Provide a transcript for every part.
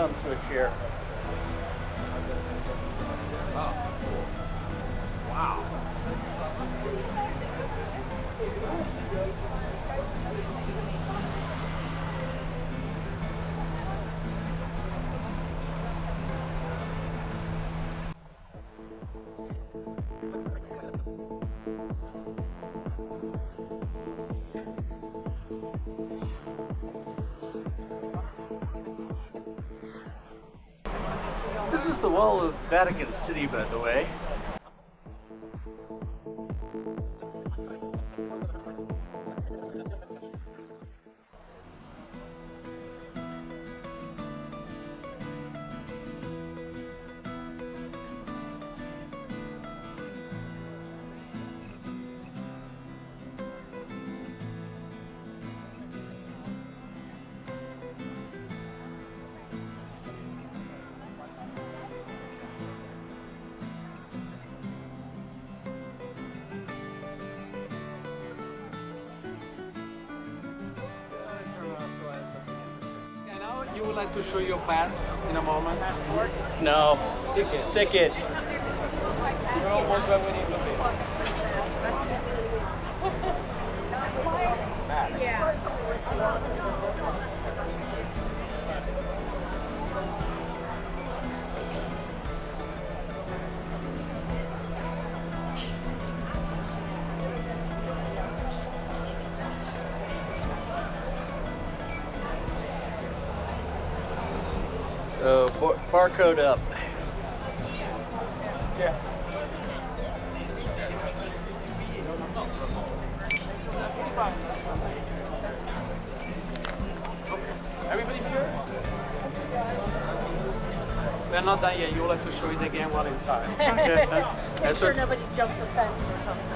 thumb switch here. Oh, cool. Wow. This is the wall of Vatican City, by the way. You would like to show your pass in a moment? No. Ticket. Ticket. We're almost where we need to be. So barcode up. Yeah. Everybody here? We're not done yet. You would like to show it again while inside. Okay. Make sure nobody jumps a fence or something.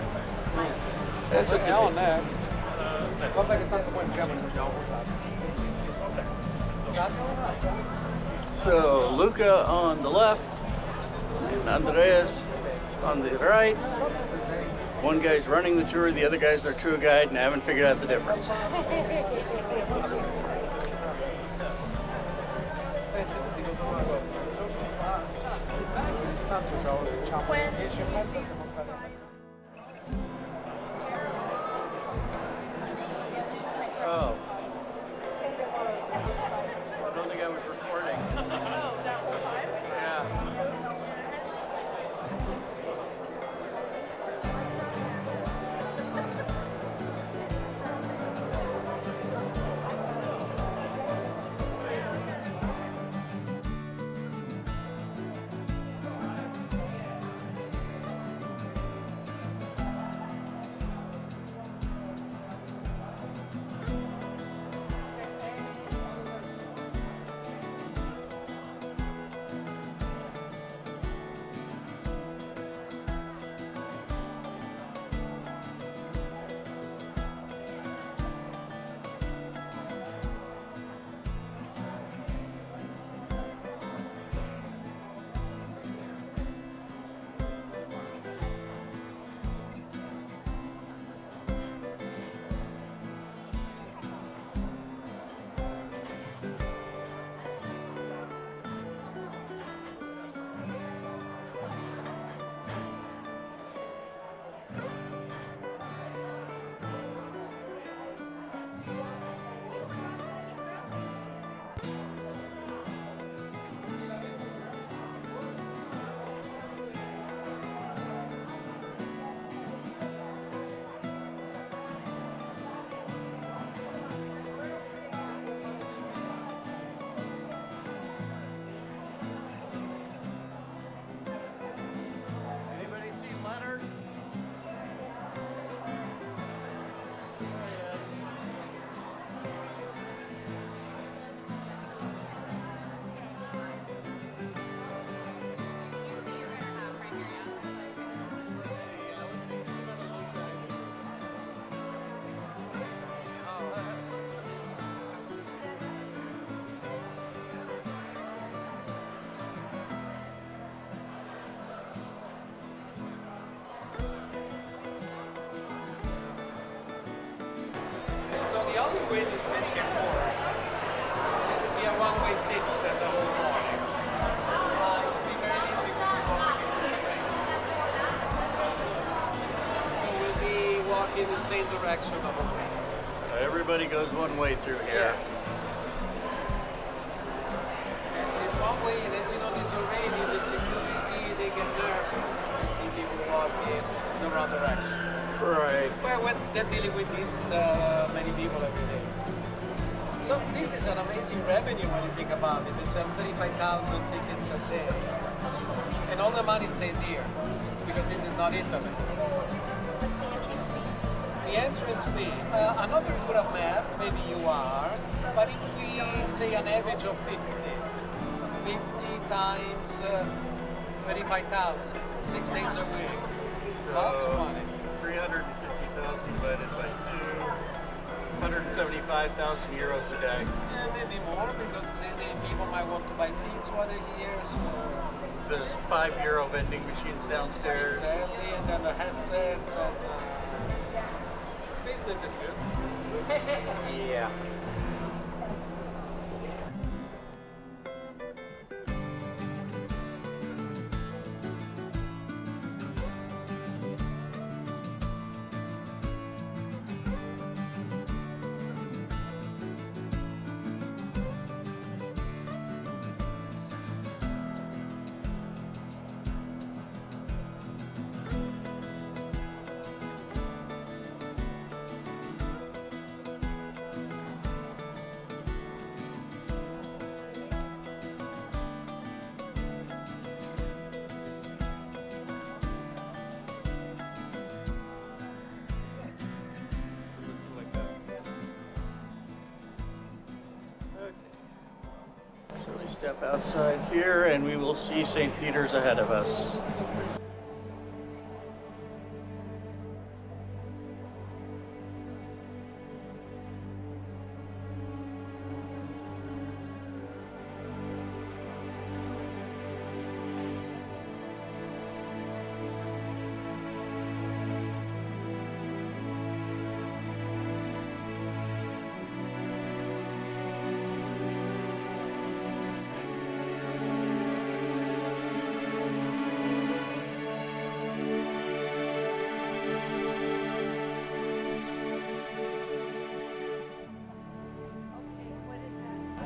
That's what È on air. Guarda che tanto poi entriamo e andiamo So Luca on the left and Andreas on the right. One guy's running the tour, the other guy's their tour guide, and I haven't figured out the difference. When you see Oh. I don't think I was recording. Yeah. So the only way this place can work, it would be a one-way system. main direction of the way. Everybody goes one way through here. And it's one way, and as you know, there's already the security, they get nervous. You see people walking in the wrong direction. Right. Well, when they're dealing with these many people every day. So this is an amazing revenue when you think about it. They sell 35,000 tickets a day. And all the money stays here, because this is not Italy. The entrance fee, I'm not very good at math, maybe you are, but if we say an average of 50 times 35,000, 6 days a week, lots of money. 350,000 divided by 2, 175,000 euros a day. Yeah, maybe more, because many people might want to buy things while they're here. So. There's €5 vending machines downstairs. Exactly, and then the headsets and business is good. Yeah. So we step outside here and we will see St. Peter's ahead of us.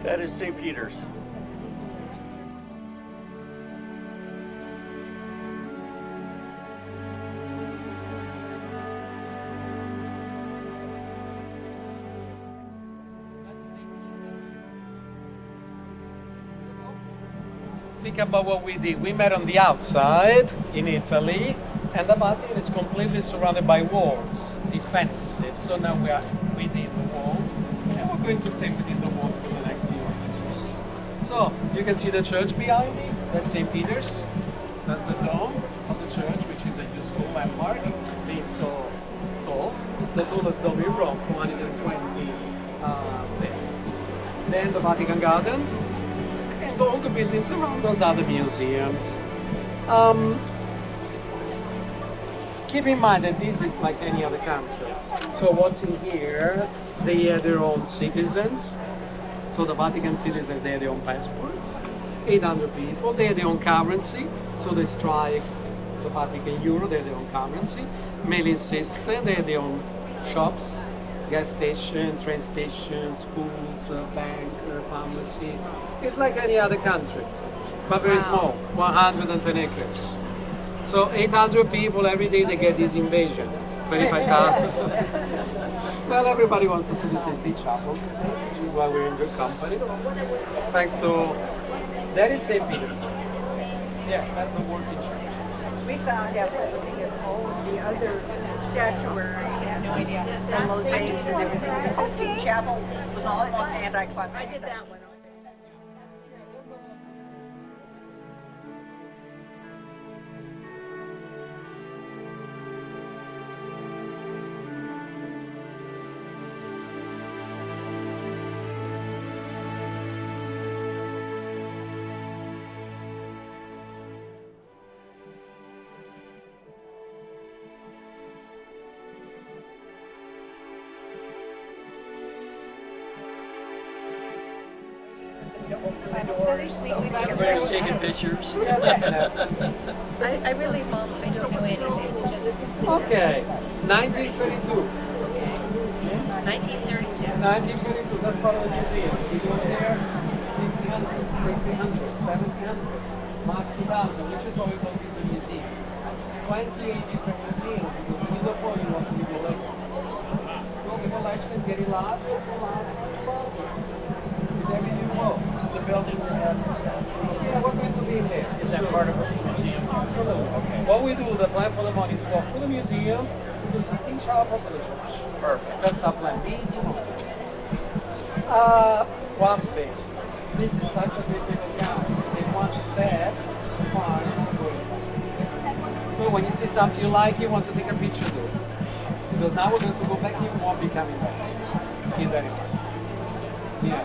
That is St. Peter's. Think about what we did. We met on the outside in Italy, and the Vatican is completely surrounded by walls, defensive. So now we are within the walls, and we're going to stay within the walls for the next few minutes. So you can see the church behind me. That's St. Peter's. That's the dome of the church, which is a useful landmark, being so tall. It's the tallest dome in Rome, 420 feet. Then the Vatican Gardens. And all the buildings around those are the museums. Keep in mind that this is like any other country. So what's in here, they have their own citizens. So the Vatican citizens, they have their own passports. 800 people, they have their own currency. So they strike the Vatican euro, they have their own currency. Mailing system, they have their own shops, gas station, train station, schools, bank, pharmacy. It's like any other country, but very small, 110 acres. So 800 people every day, they get this invasion, 25,000. Well, everybody wants to see the Sistine Chapel, which is why we're in good company. Thanks to, that is St. Peter's. Yeah, that's the working church. We found out by looking at all of the other statuary and mosaics and everything. The Sistine Chapel was almost anticlimactic. I did that one. Everybody's taking pictures. I really won't. I don't know anything. Just Okay, 1932. 1932. 1932, that's part of the museum. We go there, 1500, 1600, 1700, March 2000, which is what we call the museums. 28 different museums, because these are for you want to give your legacy. So the collection is getting larger and larger and larger. With every new wall. The building has Yeah, we're going to be in there. is that part of the museum? Absolutely. Okay. What we do, the plan for the money is to go through the museum, to do 16 shower for the church. Perfect. That's our plan. Busy moment. One thing. This is such a difficult country. In one step, far. So when you see something you like, you want to take a picture of it. Because now we're going to go back, you won't be coming back. In very much. Yeah.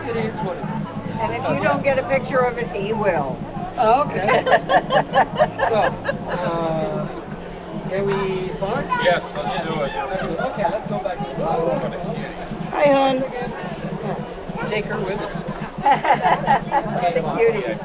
It is what it is. And if you don't get a picture of it, he will. Oh, okay. So, can we start? Yes, let's do it. Okay, let's go back to the Hi, hon. Take her with us. The cutie.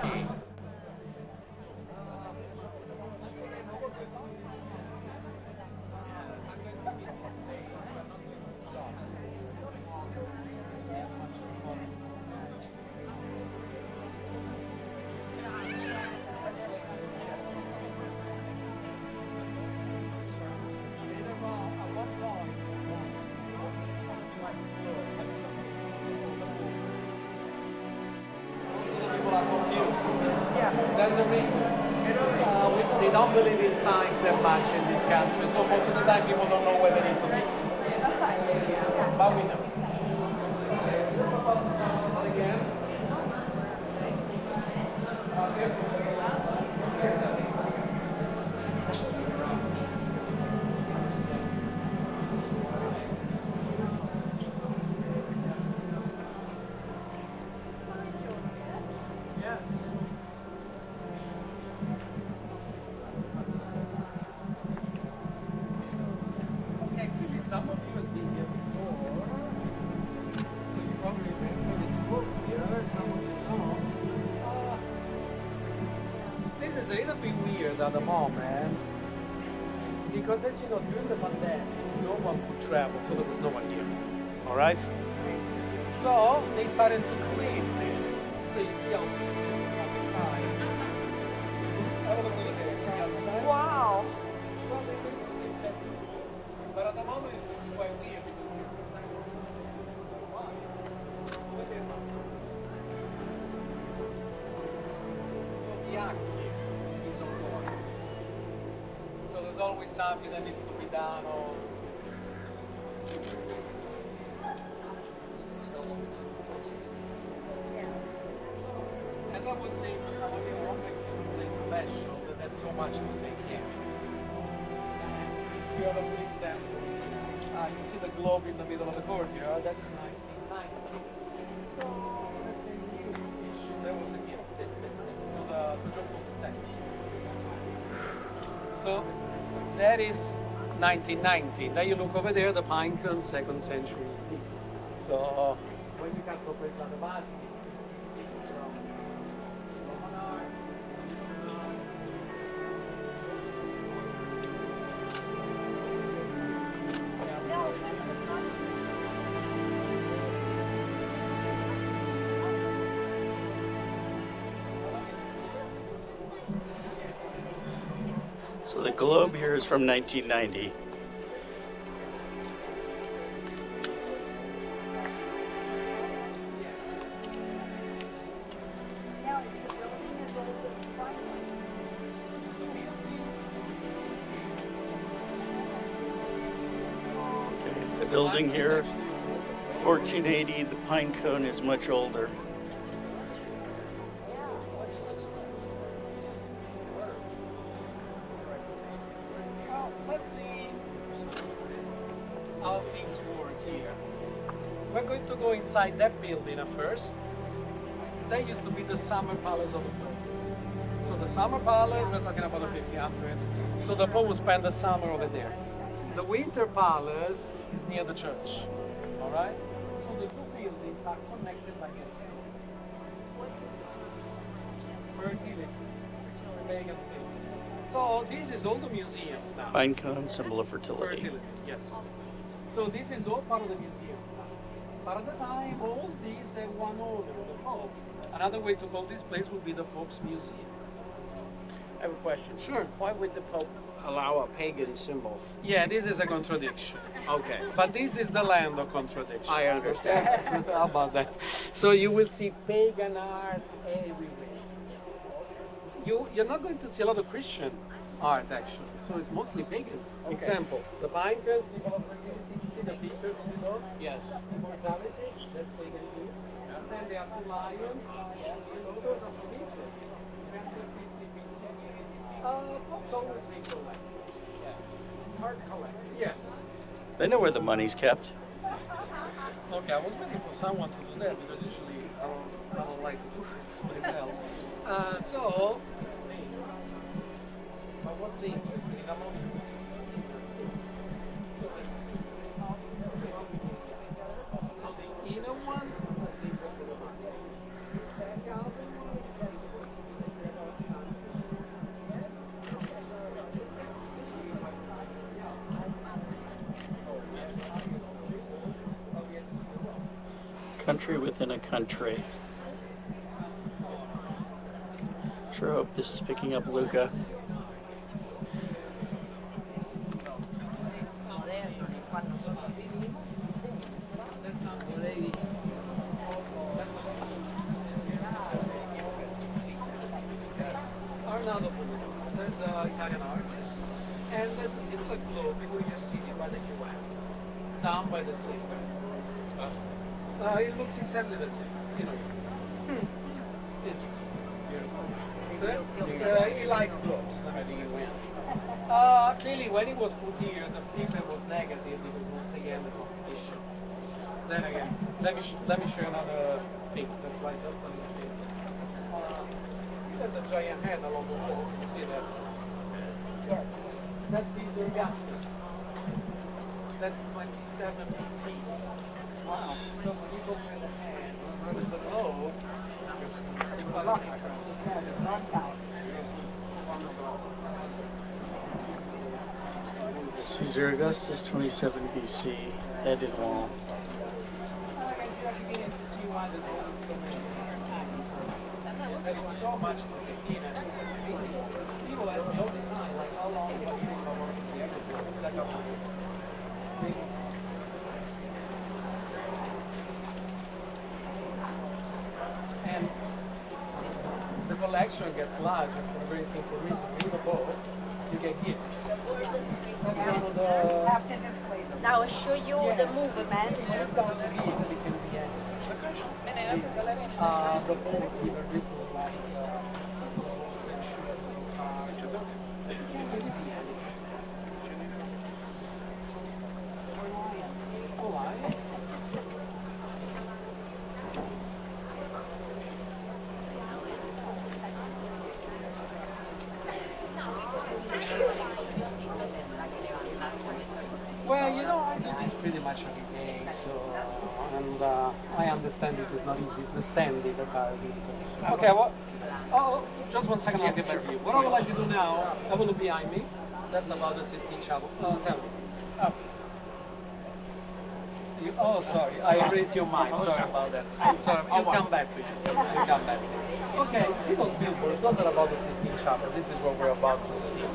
There's a reason. They don't believe in science that much in this country, so most of the time people don't know where they need to be. But we know. Again. Yeah. Actually, some of you has been here before, so you probably remember this book here. Some of you don't. This is a little bit weird at the moment, because as you know, during the pandemic, no one could travel, so there was no one here. All right. So they started to clean this. So you see how it's on the side. Have a look at this on the other side. Wow. Well, they could fix that too. But at the moment it looks quite weird because we're trying to why? Look at it. So the act here is ongoing. So there's always something that needs to be done or as I was saying to some of you, what makes this place special that there's so much to take care of. Here are a good example. You see the globe in the middle of the courtyard, that's 1990. So that's a huge, that was a gift to John Paul II. So that is 1990. Then you look over there, the pine cone, 2nd century. So when you can go place the Vatican, So the globe here is from 1990. The building here, 1480, the pine cone is much older. Let's see how things work here. We're going to go inside that building at first. That used to be the summer palace of the Pope. So the summer palace, we're talking about the 1500s. So the Pope will spend the summer over there. The winter palace is near the church. All right? So the two buildings are connected by a fertility, pagan city. So this is all the museums now. Pine cone, symbol of fertility. Fertility, yes. So this is all part of the museum. But at the time, all these have one owner, the Pope. Another way to call this place would be the Pope's Museum. I have a question. Sure. Why would the Pope allow a pagan symbol? Yeah, this is a contradiction. Okay. But this is the land of contradiction. I understand. How about that? So you will see pagan art everywhere. You're not going to see a lot of Christian art actually. So it's mostly pagan. Okay. Example, the Pinkers, symbol of fertility. You see the pictures on the door? Yes. Immortality, that's pagan too. And there are two lions. Those are the pictures. 350 BC. Popes always make collect. Art collect. Yes. They know where the money's kept. Okay, I was waiting for someone to do that because usually I don't like to do it myself. So, this means, but what's interesting in a moment? So the inner one is a symbol for the money. The outer one Country within a country. Sure hope this is picking up Luca. Arnaldo Pugno. There's an Italian artist. And there's a similar globe in New York City by the UN, down by the sea. It looks exactly the same, you know. Interesting. So, he likes globes, by the UN. Clearly, when it was put here, the feedback was negative because once again the competition. Then again, let me show you another thing. That's like just a little bit. See, there's a giant head along the wall. Can you see that? That's Caesar Augustus. That's 27 BC. Wow. So when you compare the hand versus the globe, it's quite different. Caesar Augustus, 27 BC, head and wall. You're beginning to see why there's always so many there is so much to take in and people ask me all the time, like how long do you think I want to see everything? Like a couple of weeks. And the collection gets larger for a very simple reason. When you go, you get gifts. That's one of the Now I'll show you the movement. just down the gifts you can be any. The Pope given recently like you can't really be any. Alright. Well, you know, I do this pretty much every day, so, and I understand this is not easy to stand it about it. Okay, well, just 1 second, I'll get back to you. What I would like to do now, have a look behind me. That's about the Sistine Chapel. Tell me. Oh, sorry, I erased your mind. Sorry about that. Sorry, I'll come back to you. I'll come back to you. Okay, see those billboards? Those are about the Sistine Chapel. This is what we're about to see.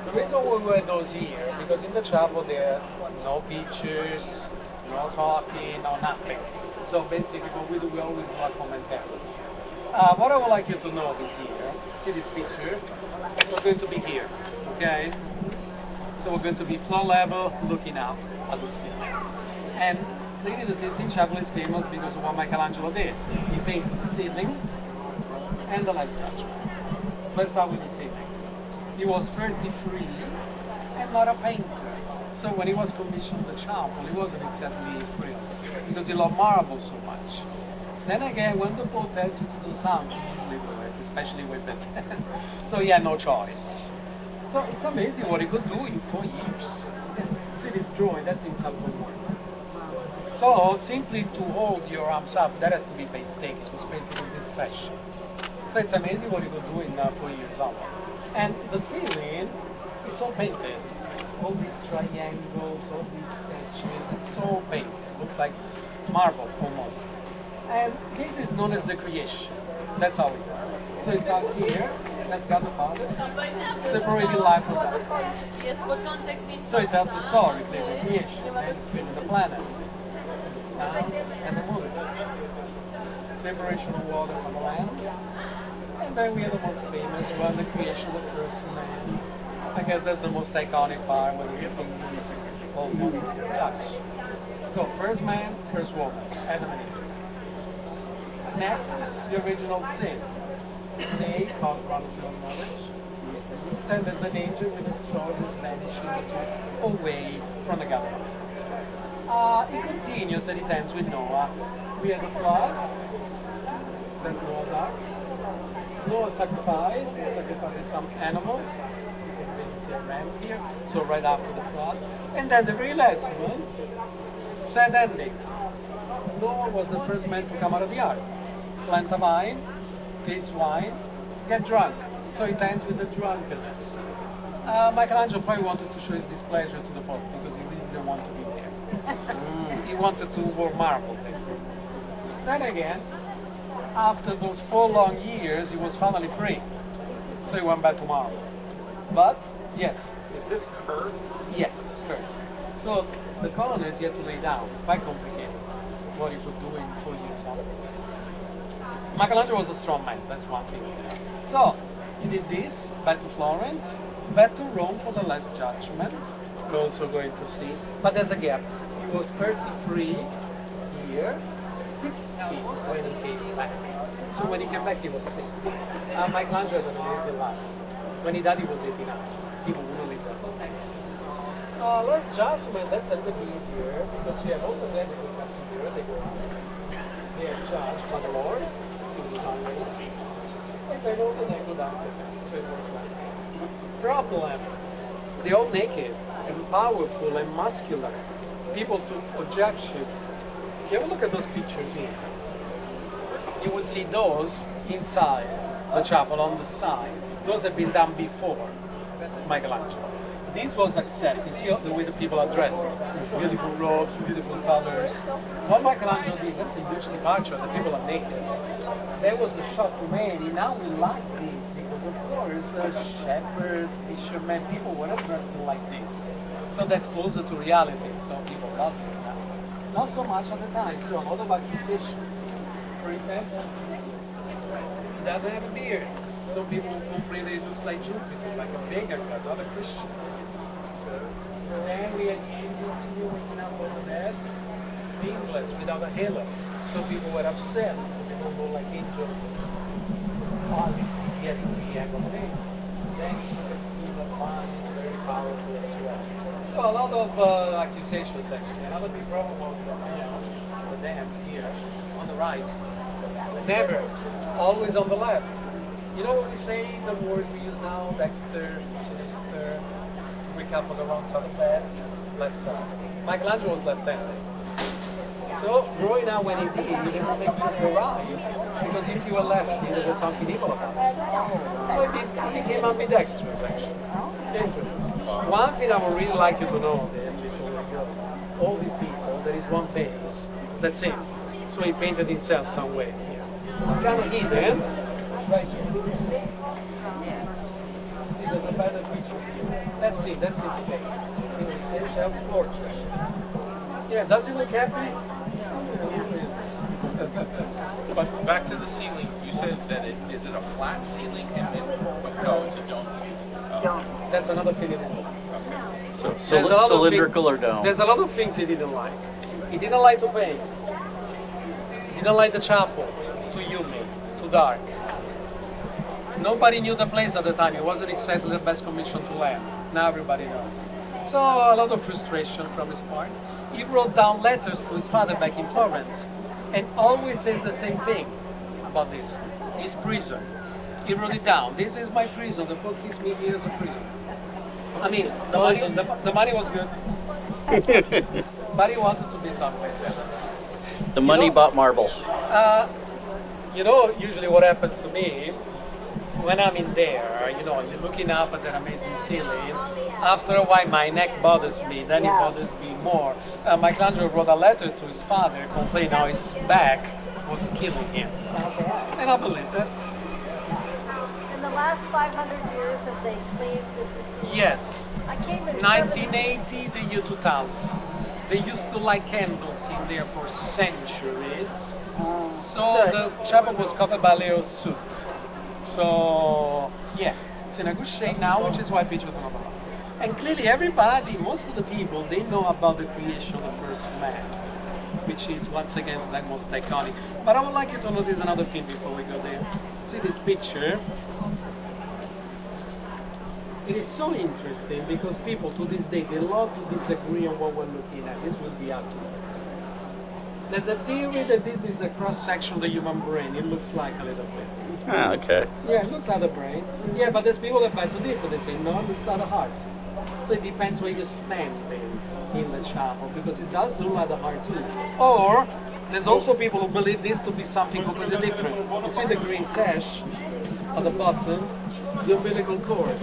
The reason we wear those here, because in the chapel there are no pictures, no talking, no nothing. So basically what we do, we always do a commentary. What I would like you to know is here, see this picture? We're going to be here, okay? So we're going to be floor level, looking up at the ceiling. And clearly the Sistine Chapel is famous because of what Michelangelo did. He painted the ceiling and the Last Judgment. Let's start with the ceiling. He was 33 and not a painter. So when he was commissioned the chapel, he wasn't exactly thrilled because he loved marble so much. Then again, when the Pope tells you to do something, you do it, especially with it. So he had no choice. So it's amazing what he could do in 4 years. See this drawing, that's in Salvador. So simply to hold your arms up, that has to be painstaking. It's painted in this fashion. So it's amazing what he could do in 4 years only. And the ceiling It's all painted. All these triangles, all these statues, it's all painted. Looks like marble almost. And this is known as the creation. That's how it works. So it starts here, that's God the Father, separating light from darkness. So it tells the story, clearly, creation, and the planets, so the sun and the moon. Separation of water from the land. And then we have the most famous one, the creation of the first man. I guess that's the most iconic part where everything is almost Dutch. So first man, first woman, Adam and Eve. Next, the original sin. Snake, ontology of knowledge. Then there's an angel with a sword who's vanishing the two away from the government. It continues and it ends with Noah. We have the flood. That's Noah's Ark. Noah sacrifices some animals. You can really see a ram here. So right after the flood. And then the very last one, sad ending. Noah was the first man to come out of the ark. Plant a vine, taste wine, get drunk. So it ends with the drunkenness. Michelangelo probably wanted to show his displeasure to the Pope because he really didn't want to be there. He wanted to work marble, basically. Then again, after those 4 long years, he was finally free. So he went back to marble. But, yes. Is this curved? Yes, curved. So the colonnades you had to lay down. Quite complicated. What he could do in 4 years. Michelangelo was a strong man, that's one thing. So, he did this, back to Florence, back to Rome for the Last Judgment. We're also going to see. But there's a gap. He was 33 here, 60 when he came back. So when he came back, he was 60. Michelangelo had an amazing life. When he died, he was 89. People wouldn't live that long. Last Judgment, that's a little bit easier because you have all the dead who come to here, they go out. They are judged by the Lord. And then all the neck go down to them. So it was like this. Problem. They're all naked and powerful and muscular. People took objection. You have a look at those pictures here. You would see those inside the chapel on the side. Those have been done before Michelangelo. This was accepted. You see the way the people are dressed. Beautiful robes, beautiful colors. What Michelangelo did, that's a huge departure. The people are naked. That was a shock to many. Now we like this because, of course, shepherds, fishermen, people were not dressing like this. So that's closer to reality. So people love this now. Not so much at the time. So a lot of accusations. For example, he doesn't have a beard. Some people complain that it looks like Jupiter, like a beggar god, not a Christian. And then we had angels here waking up over there, wingless, without a halo. So people were upset because they don't look like angels. At least they get the angle of it. Then you look at the evil one, it's very powerful as well. So a lot of accusations actually. Another big problem was the damned here, on the right. Never, always on the left. You know what we say, the words we use now, Dexter, Sinister, to wake up on the wrong side of the bed, left side. Michelangelo was left-handed. So, growing up when he did, he didn't make this go right, because if you were lefty, there was something evil about it. So he became ambidextrous, actually. Interesting. One thing I would really like you to know is, before we go, all these people, there is one face, that's him. So he painted himself some way here. It's kind of hidden. Right here. See, there's a better picture here. That's it, that's his face. It's self-portrait. Yeah, does he look happy? But back to the ceiling, you said that is it a flat ceiling and then, no, it's a dome ceiling. That's another thing he didn't like. So There's a lot of cylindrical or dome? There's a lot of things he didn't like. He didn't like to paint. He didn't like the chapel, too humid, too dark. Nobody knew the place at the time. It wasn't exactly the best commission to land. Now everybody knows. So a lot of frustration from his part. He wrote down letters to his father back in Florence and always says the same thing about this. His prison. He wrote it down. This is my prison. The Pope keeps me here as a prison. I mean, the money was good. But he wanted to be someplace else. The money bought marble. You know, usually what happens to me, when I'm in there, you know, you're looking up at that amazing ceiling. After a while, my neck bothers me. Then it bothers me more. Michelangelo wrote a letter to his father complaining how his back was killing him, and I believe that. In the last 500 years, have they cleaned the system? Yes. I came in 1980, the year 2000. They used to light candles in there for centuries. So the chapel was covered by Leo's soot. So yeah, it's in a good shape now, which is why pictures are not allowed. And clearly everybody, most of the people, they know about the creation of the first man, which is once again like most iconic. But I would like you to notice another thing before we go there. See this picture? It is so interesting because people to this day, they love to disagree on what we're looking at. This will be up to them. There's a theory that this is a cross-section of the human brain. It looks like a little bit. Ah, okay. Yeah, it looks like the brain. Yeah, but there's people that beg to differ. They say, no, it looks like the heart. So it depends where you stand in the chapel, because it does look like the heart too. Or, there's also people who believe this to be something completely different. You see the green sash at the bottom? The umbilical cord.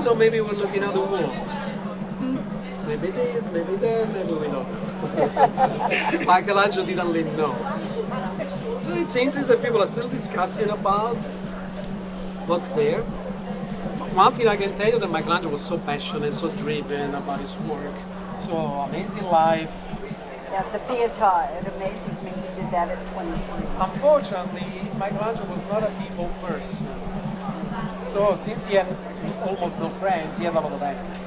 So maybe we're looking at the wall. Maybe this, maybe that, maybe we don't. Michelangelo didn't leave notes. So it's interesting that people are still discussing about what's there. One thing I can tell you that Michelangelo was so passionate, so driven about his work. So amazing life. Yeah, the Pietà, it amazes me he did that at 23. Unfortunately, Michelangelo was not a people person. So since he had almost no friends, he had a lot of enemies.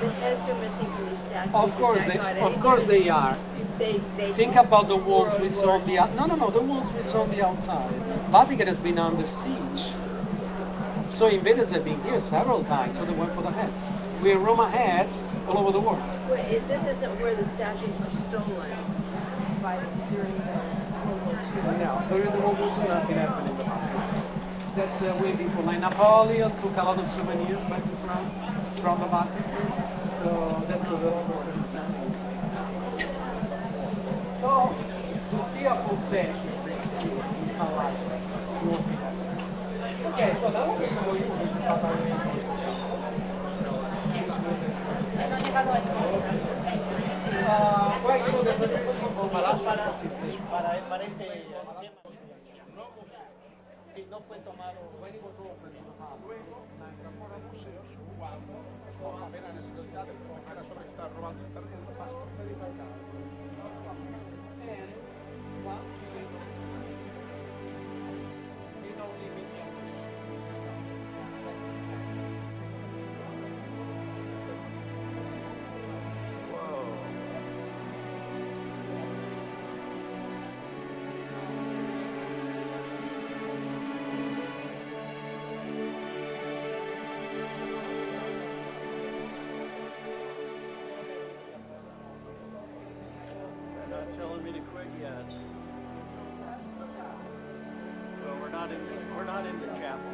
The heads are missing from these statues. Of course they are. They Think about the walls we saw on the the walls we saw on the outside. Vatican has been under siege. So invaders have been here several times, so they went for the heads. We have Roma heads all over the world. Wait, this isn't where the statues were stolen during the World War II. No, during the World War II, nothing happened in the Vatican. That's the way before. Like Napoleon took a lot of souvenirs back to France from the Vatican. So that's the important thing. So, to see a full statue, in Hawaii, you won't see that. Okay, so now we're going to go into the well, you know, there's a very simple palazzo. Para este tema, que no fue tomado. When it was opened in the harbor, luego la incorpora al museo cuando no va a haber la necesidad de proteger a sobre que está robando el terreno, pasa por verificar. And one, you don't leave it young. Not telling me to quit yet. Well, we're not in the chapel.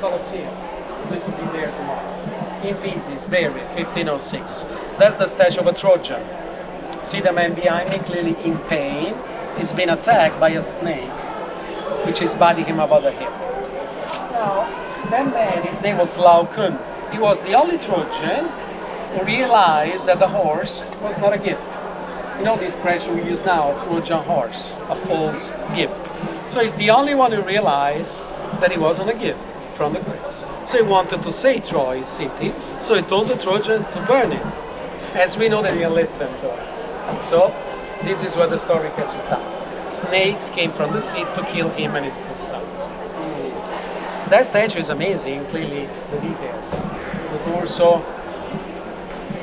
Colosseum. We need to be there tomorrow. In pieces, buried, 1506. That's the statue of a Trojan. See the man behind me, clearly in pain. He's been attacked by a snake, which is biting him above the hip. Now, that man, his name was Laocoon. He was the only Trojan who realized that the horse was not a gift. You know the expression we use now, a Trojan horse, a false gift. So he's the only one who realized that it wasn't a gift from the Greeks. So he wanted to save Troy city, so he told the Trojans to burn it. As we know, they didn't listen to him. So this is where the story catches up. Snakes came from the sea to kill him and his 2 sons. That statue is amazing, clearly the details. The torso,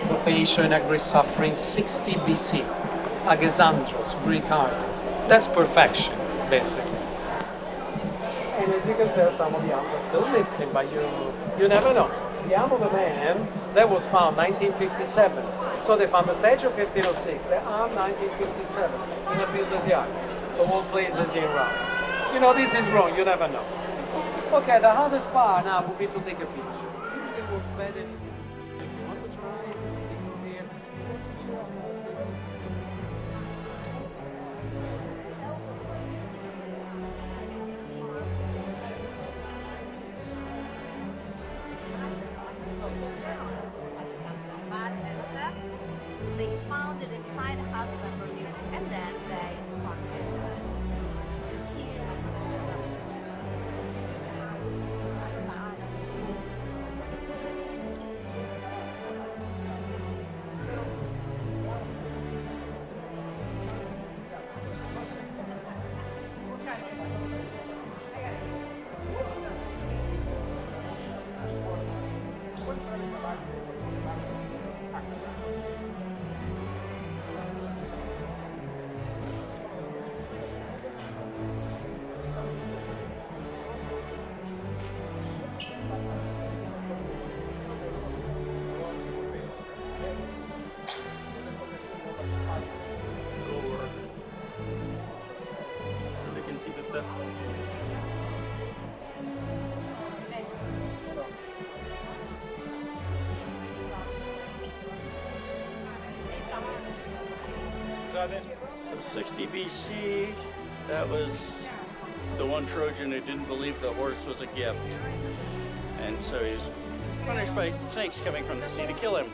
the face showing a great suffering, 60 BC. Agesandros, Greek artist. That's perfection, basically. And as you can tell, some of the arms are still missing, but you never know. The arm of a man that was found 1957. So they found the statue 1506, the arm 1957 in a builder's yard. Of all places in Rome. You know, this is wrong, you never know. Okay, the hardest part now would be to take a picture. Usually it works better if you want to try it, stick it here. They found it inside a house memory, and then they transferred it here. So they can see that the so 60 BC, that was the one Trojan who didn't believe the horse was a gift. And so he was punished by snakes coming from the sea to kill him.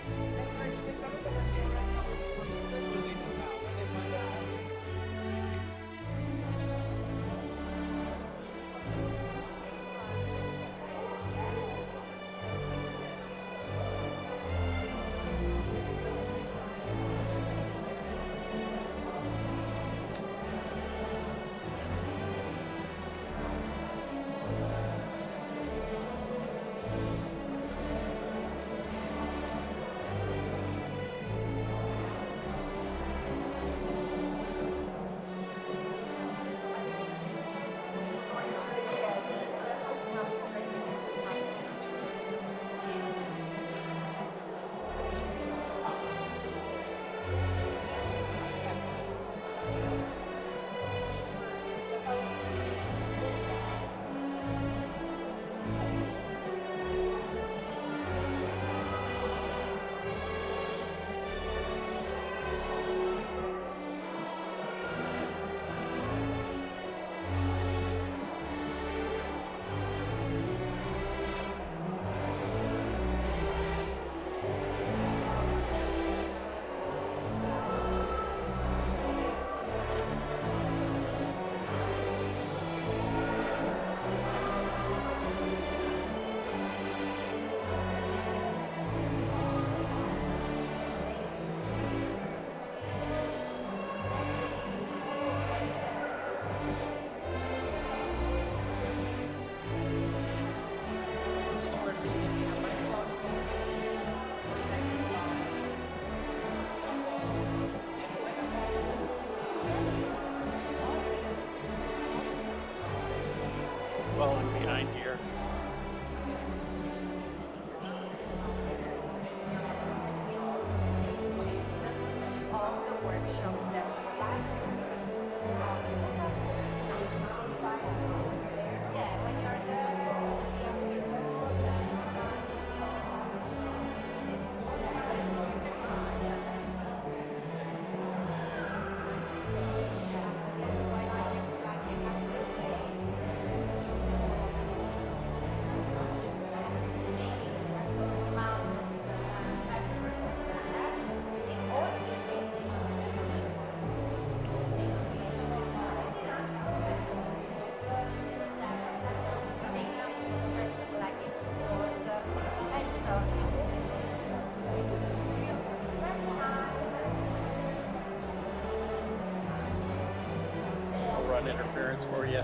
sound interference for you.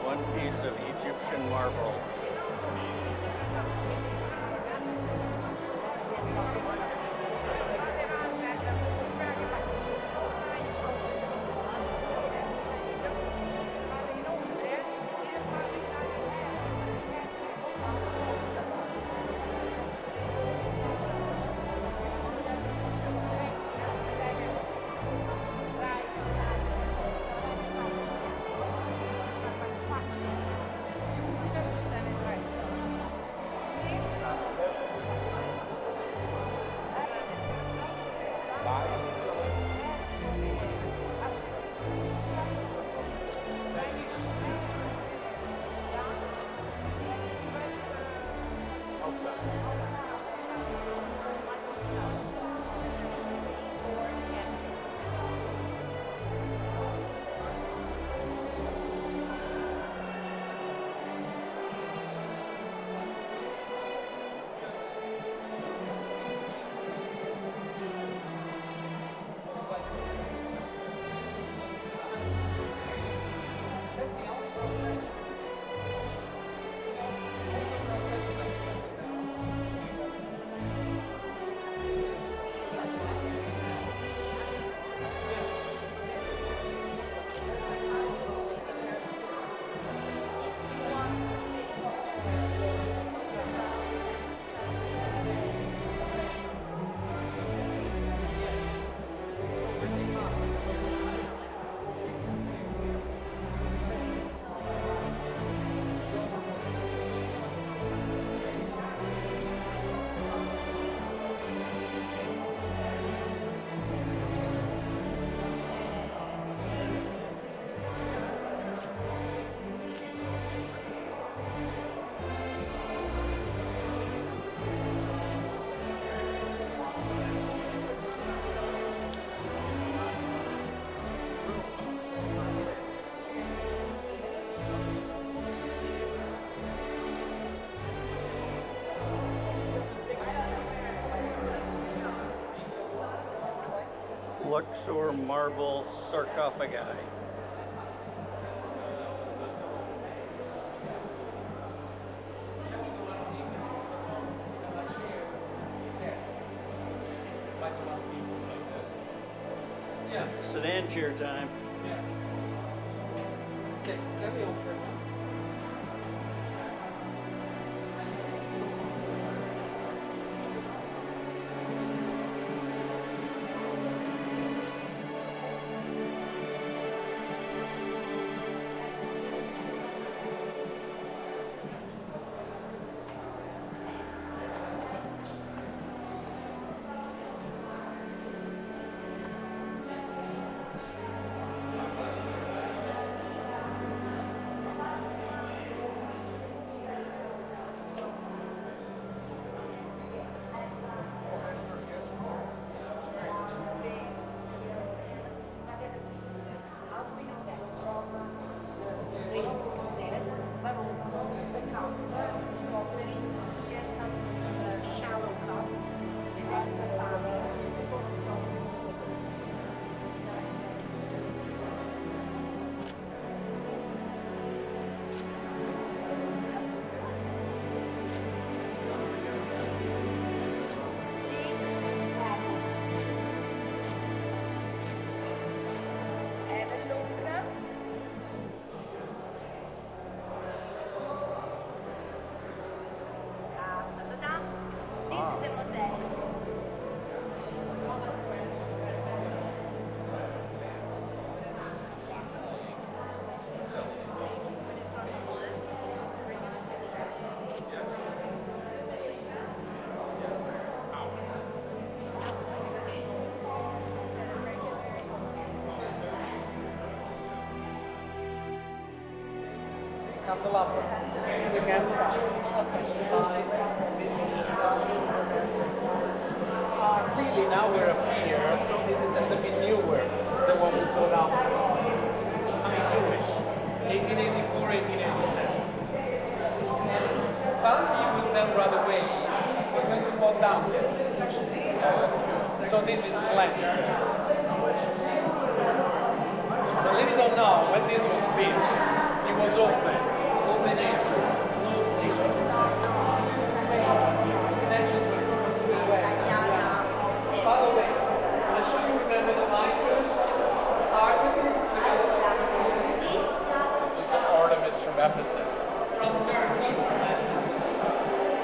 One piece of Egyptian marble. Luxor marble sarcophagi. Sedan chair time. Okay, carry on. Candelabra. The candles. Clearly now we're up here, so this is a little bit newer than what we saw down. I mean, Jewish. 1884, 1887. Some of you will tell right away, we're going to walk down this. So this is slant. Believe it or not, when this was built, it was open air, no ceiling. Statues were supposed to be wet. By the way, I'm sure you remember the Michael Artemis. This is Artemis from Ephesus. From Turkey.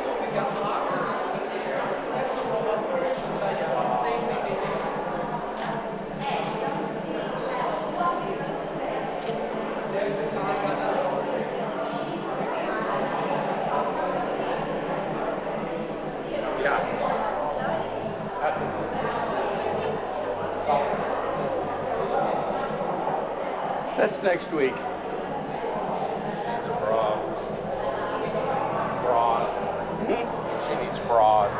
So we got markers over here. That's the Roman operations I have. Same thing. There's the Yeah. Ephesus. That's next week. She's a bra. Bras. She needs bras.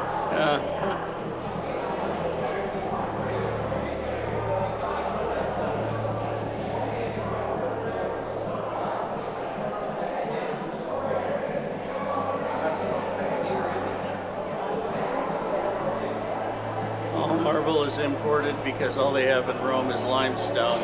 All marble is imported because all they have in Rome is limestone.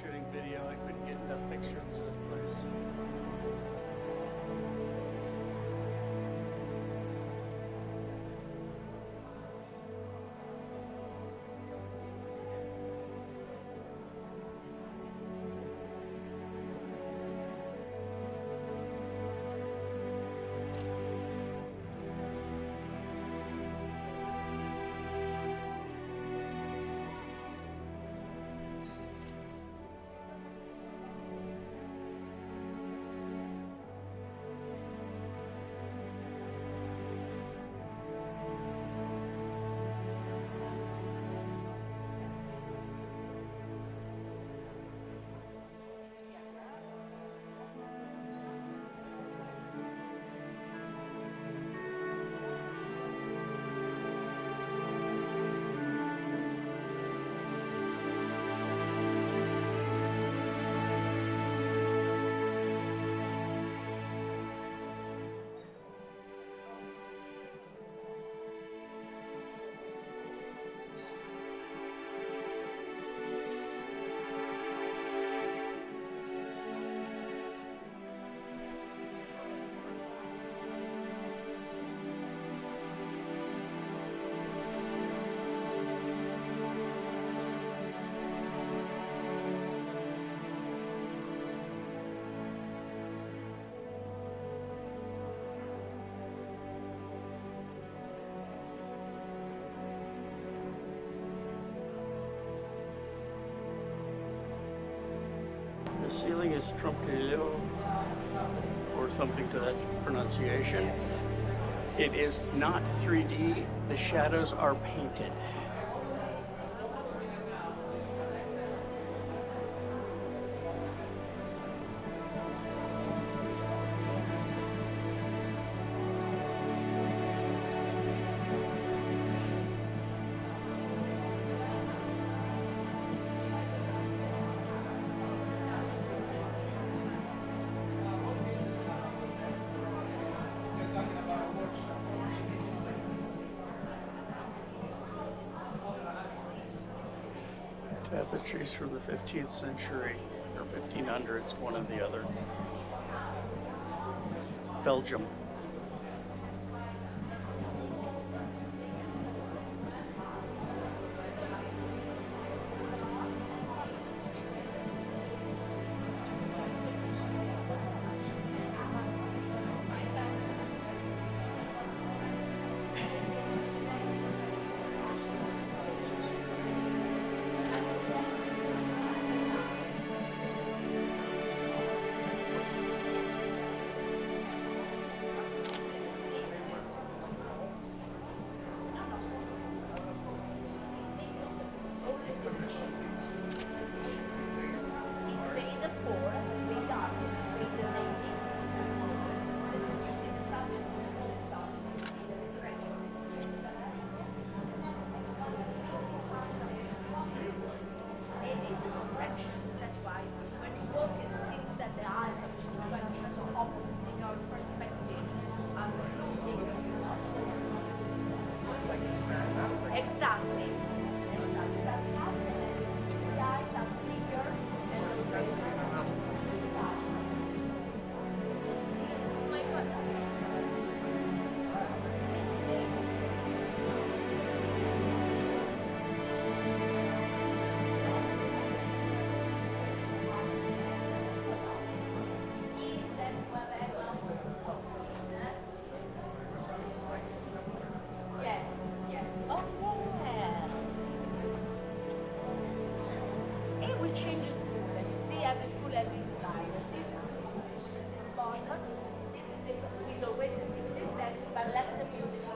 Shooting video, I couldn't get enough pictures of this place. ceiling is Trompillo, or something to that pronunciation. It is not 3D, the shadows are painted. Tapestries from the 15th century, or 1500s, one or the other. Belgium.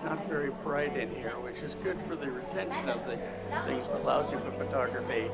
Not very bright in here, which is good for the retention of the things, but lousy for photography.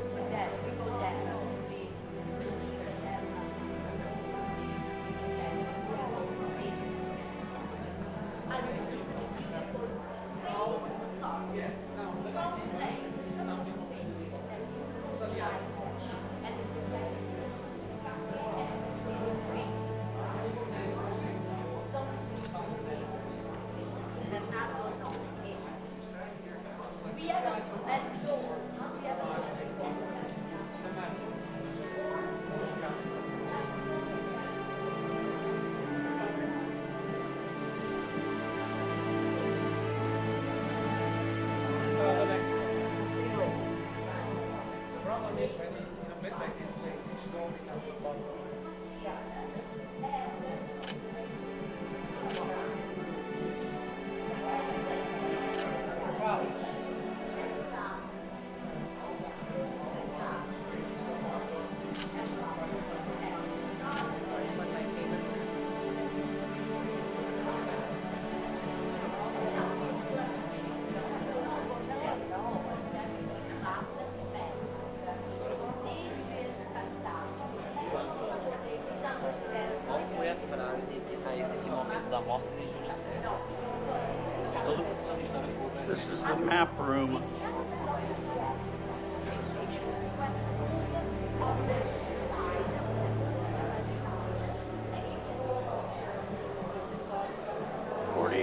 This is the map room.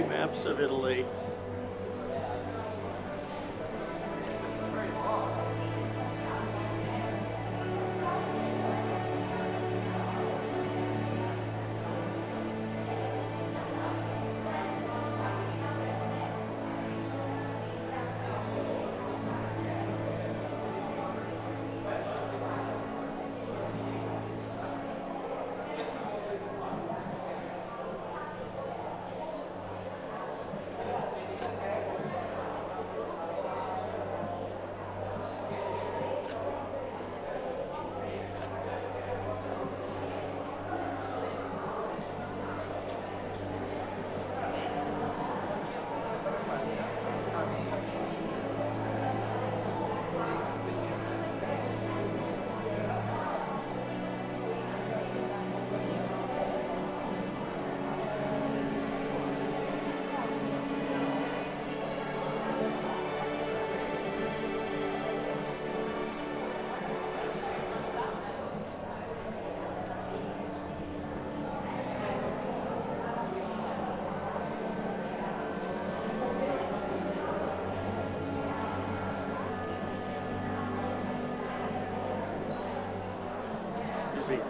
Maps of Italy. be.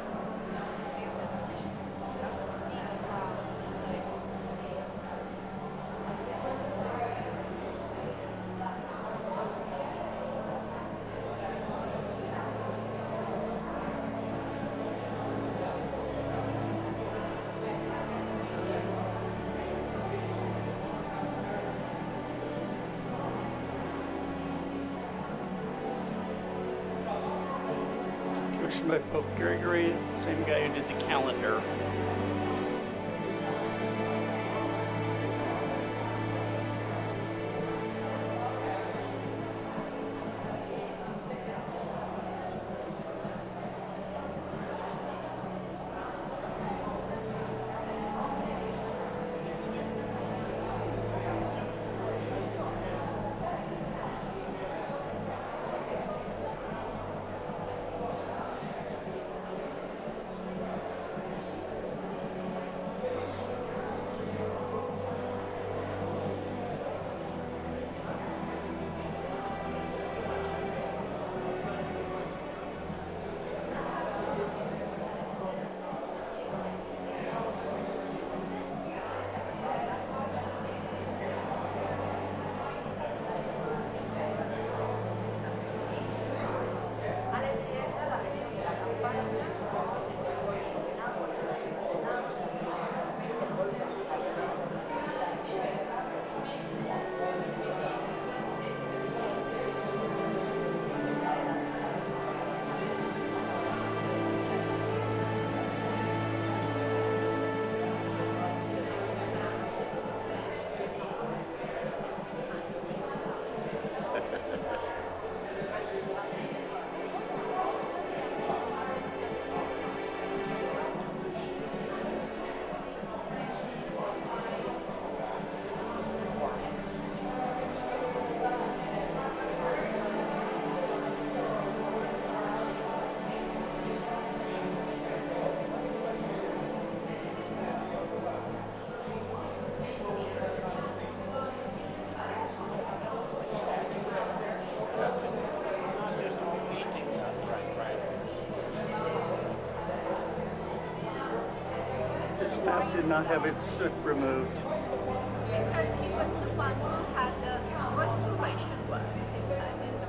Commissioned by Pope Gregory, same guy who did the calendar. This map did not have its soot removed. Because he was the one who had the restoration works inside this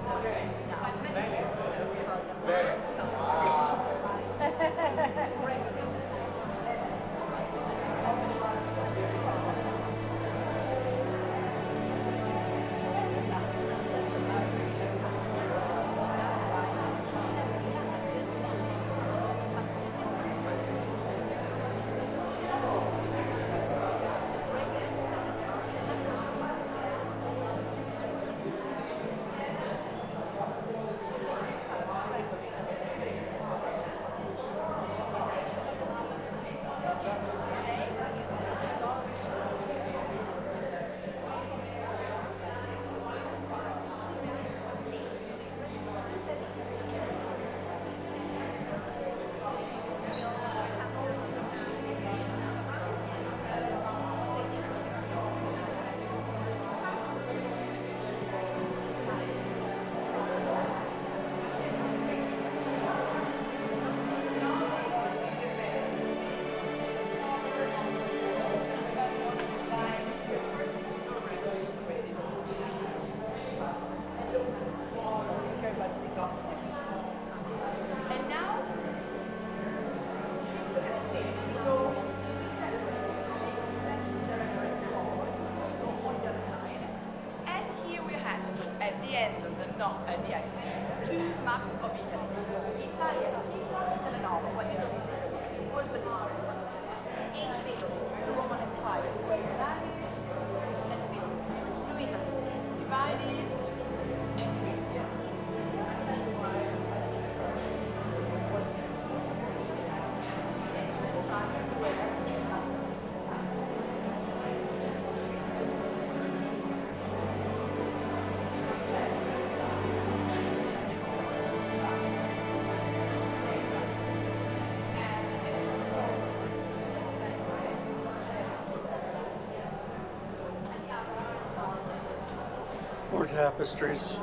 no, the exit, two maps of Italy. Italia Antica, Italy Nova. What did we say? What's the difference? Each bit, the Roman Empire, were united and built. New Italy, divided and Christian. More tapestries.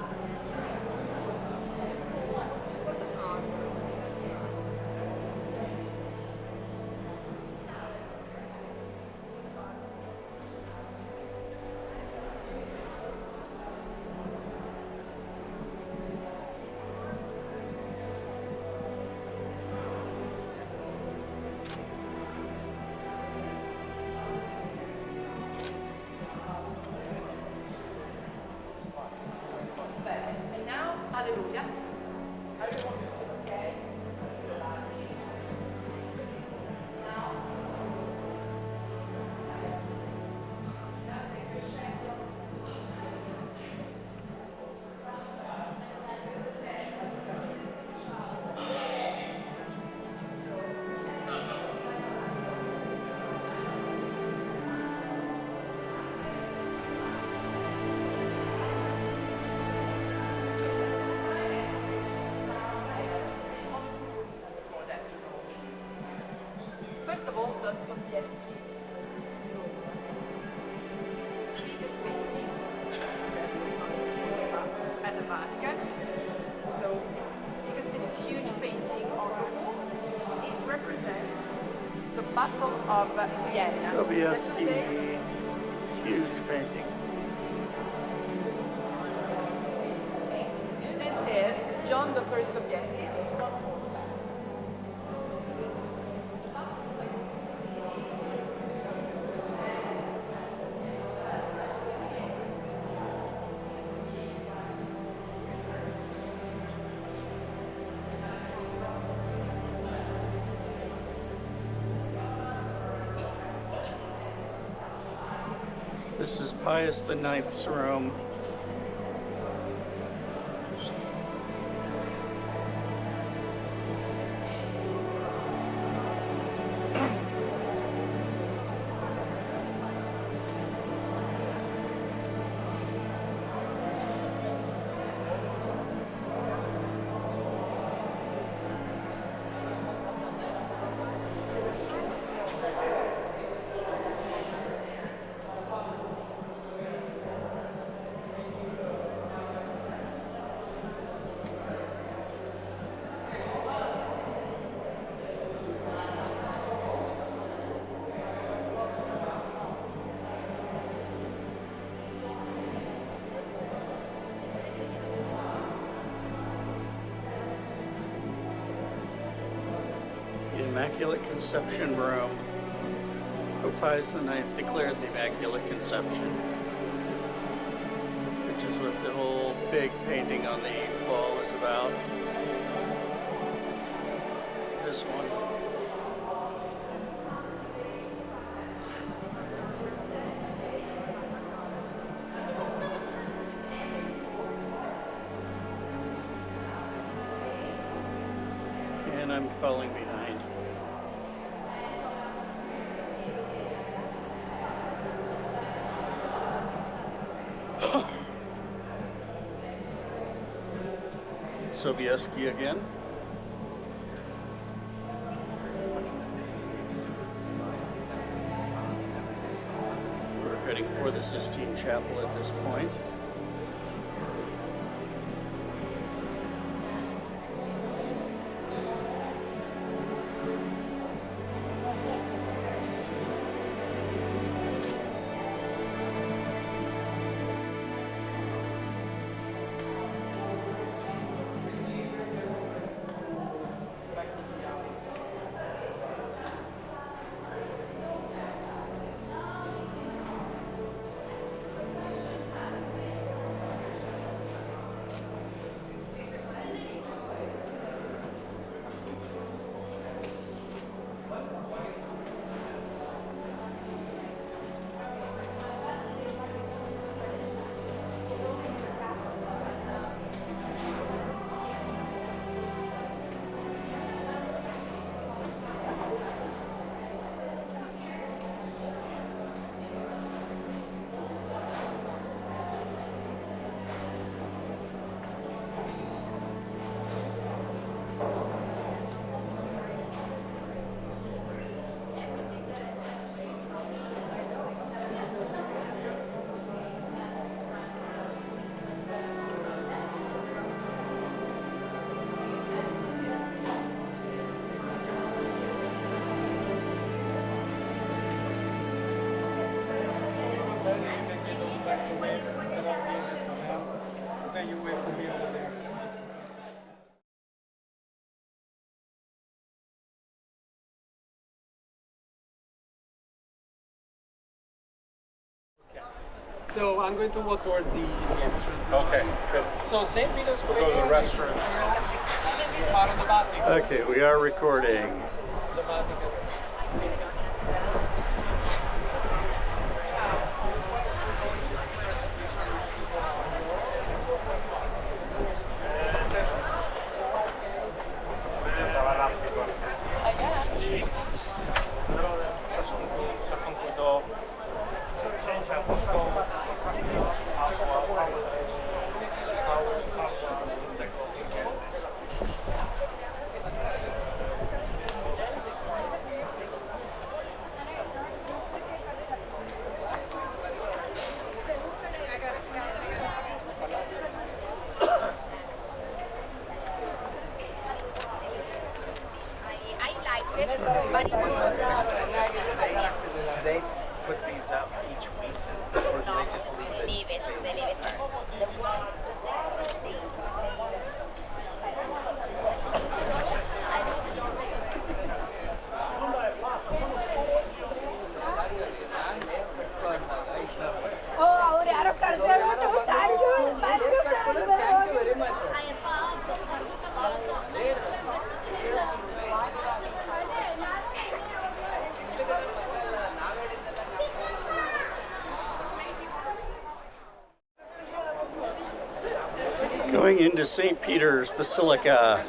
the Sobieski biggest painting at the Vatican. So you can see this huge painting on the wall. It represents the Battle of Vienna. Sobieski, huge painting. This is John the First Sobieski. This is Pius IX's Rome. Immaculate Conception, Rome. Pope Pius IX declared the Immaculate Conception, which is what the whole big painting on the wall is about. This one. And I'm falling behind. Sobieski again. We're heading for the Sistine Chapel at this point. So I'm going to walk towards the entrance. Okay, good. So St. Peter's Square. Go to the restaurant. Part of the Vatican. Okay, we are recording. The Vatican. they put these out each week, or do they just leave it? Leave it. They leave it. The ones there, Oh, Aurearo, cara, thank you. Thank you, sir. Going into St. Peter's Basilica.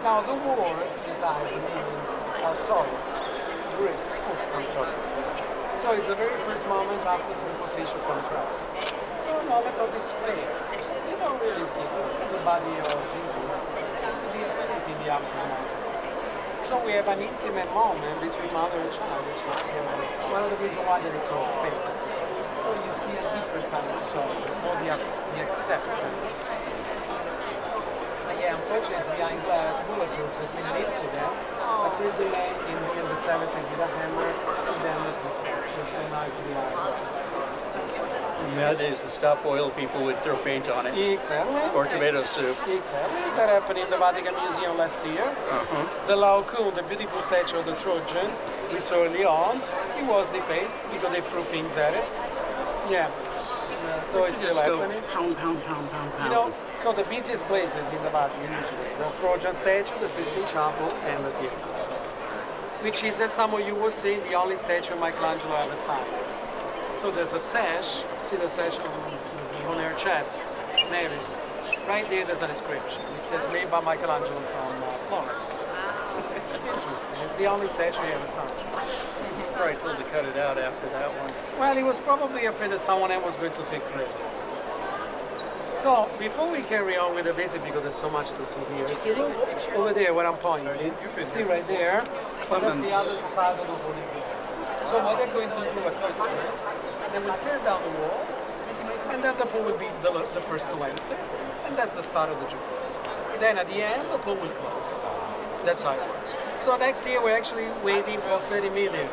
Now the war started in sorry, Greek. I'm sorry. So it's the very first moment after the imposition from the cross. So a moment of despair. You don't really see the body of Jesus. It's the in the absolute moment. So we have an intimate moment between mother and child, which is one of the reasons why it is so famous. So you see a different kind of sorrow, more the acceptance. Yeah, unfortunately, it's behind glass, bulletproof. There's been an incident. A prison man in the 70s with a hammer, and then there's no knife behind glass. Nowadays, the stop oil people would throw paint on it. Exactly. Or tomato soup. Exactly. That happened in the Vatican Museum last year. The Laocoon, the beautiful statue of the Trojan, we saw early on, it was defaced because they threw things at it. Yeah. So it's still happening. Pound, pound, pound, pound, pound. You know, so the busiest places in the Vatican usually the Trojan statue, the Sistine Chapel, and the theater. Which is, as some of you will see, the only statue Michelangelo ever signed. So there's a sash, see the sash on her chest, Mary's. Right there, there's a description. It says made by Michelangelo from Florence. It's interesting. It's the only statue he ever signed. Probably told to cut it out after that one. Well, he was probably afraid that someone else was going to take credit. So, before we carry on with the visit, because there's so much to see here, if you look over there where I'm pointing, you can see right there, that's the other side of the building. So what they're going to do at Christmas, they will tear down the wall, and then the pool will be the first to enter, and that's the start of the journey. Then at the end, the pool will close. That's how it works. So next year, we're actually waiting for 30 million.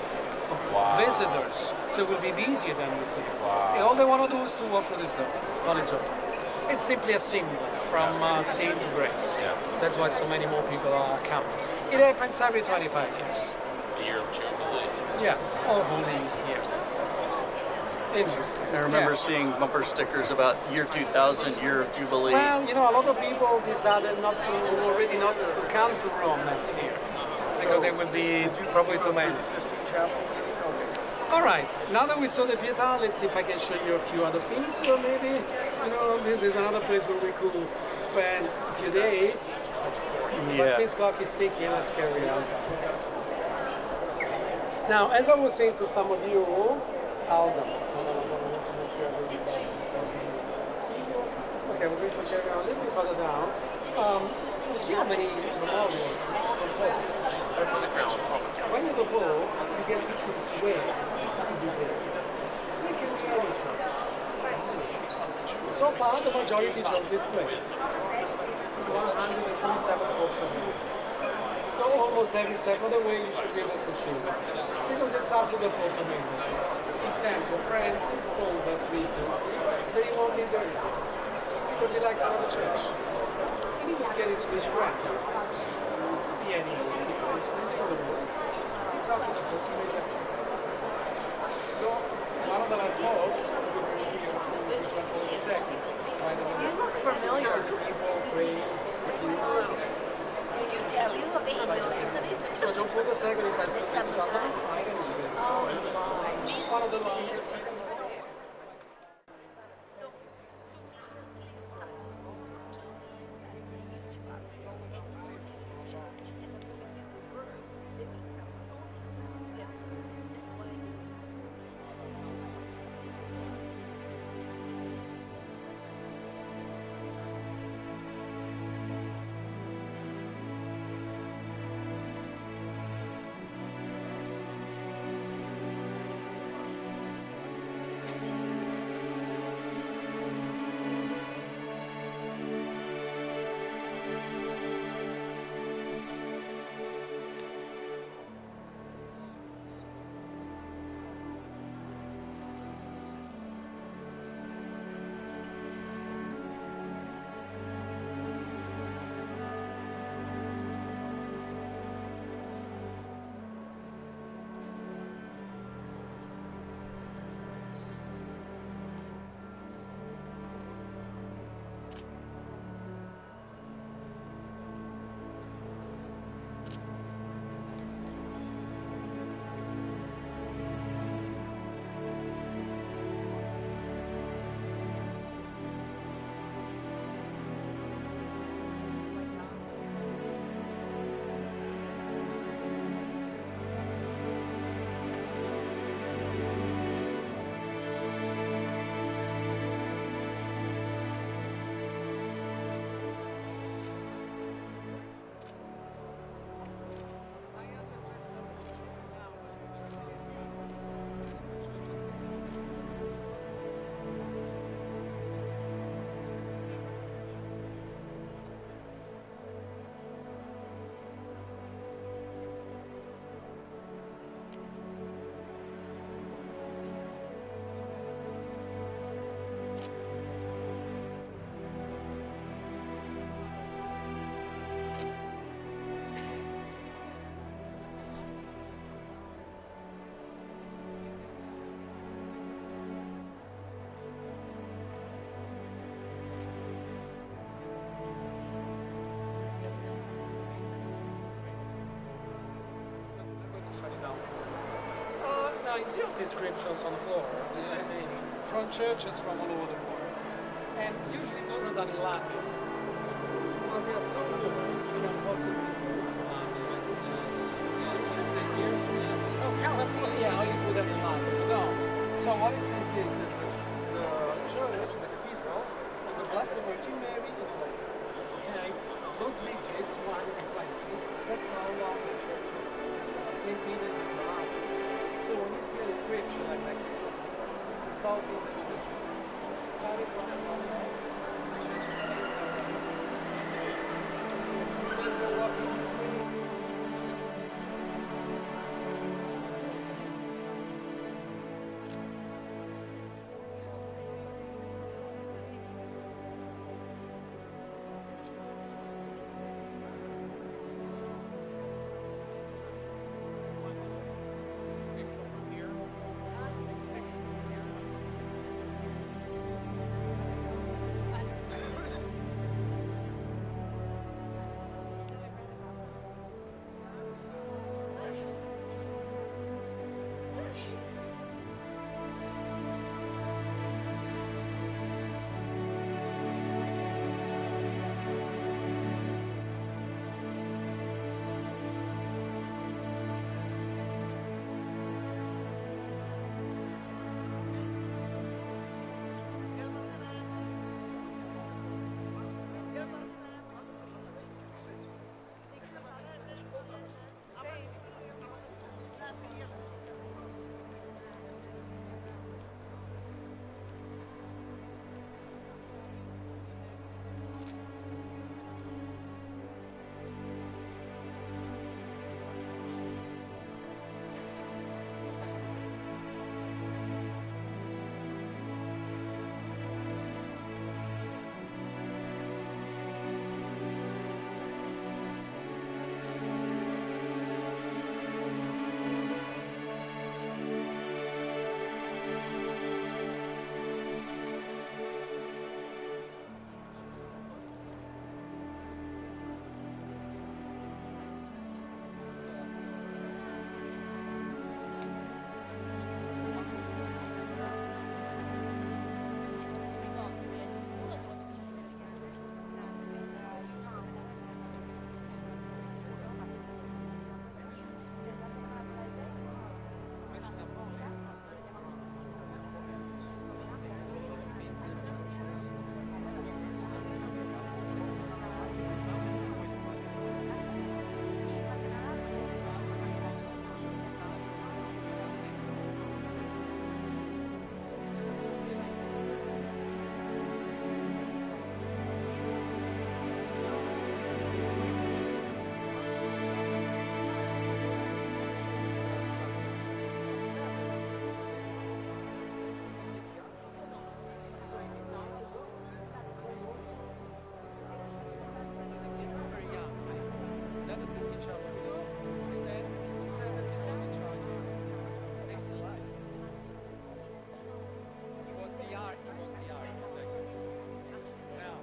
Visitors, so it will be busier than this year. And all they want to do is to walk through this door on its own. It's simply a symbol from sin to grace. Yeah. That's why so many more people are coming. It happens every 25 years. The year of Jubilee. Yeah, all holy year. Interesting. I remember seeing bumper stickers about year 2000, year of Jubilee. Well, you know, a lot of people decided not to come to Rome next year because there will be probably too many. All right, now that we saw the Pietà, let's see if I can show you a few other things. So maybe, you know, this is another place where we could spend a few days. But since clock is ticking, let's carry on. Now, as I was saying to some of you, hold on. Okay, we're going to carry on a little bit further down. You see how many memorials from popes? When you go, you get to choose where to be there. So you can be any church. So far, the majority chose this place. 147 popes of you. So almost every step of the way you should be able to see. Because it's up to the Pope to make it. Example, Francis told us recently that he won't be there because he likes another church. And he will get his wish granted, of course. Be any place, but in other words, it's up to the Pope to make it. So, one of the last popes, to be very clear, was John Paul II. You look familiar. People pray, refuse. So John Paul II passed in 2005 and it's been one of the longest. Now you see all descriptions on the floor, from churches from all over the world. And usually those are done in Latin. Well, they are so good, you can possibly do Latin. It says here, oh, California, yeah, how you put them in Latin. No. So what it says here is the church, the cathedral, and the Blessed Virgin Mary in the lake. Okay? Those digits, 1 and 20, that's how long the church is. St. Peter's is the Latin. So when you see a description like Mexico, it's all in the church. Started from the church. So let's go walk through the street. Cicciolino, and then he said that he was in charge of Daisy Life. He was the architect. Now,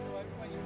so everybody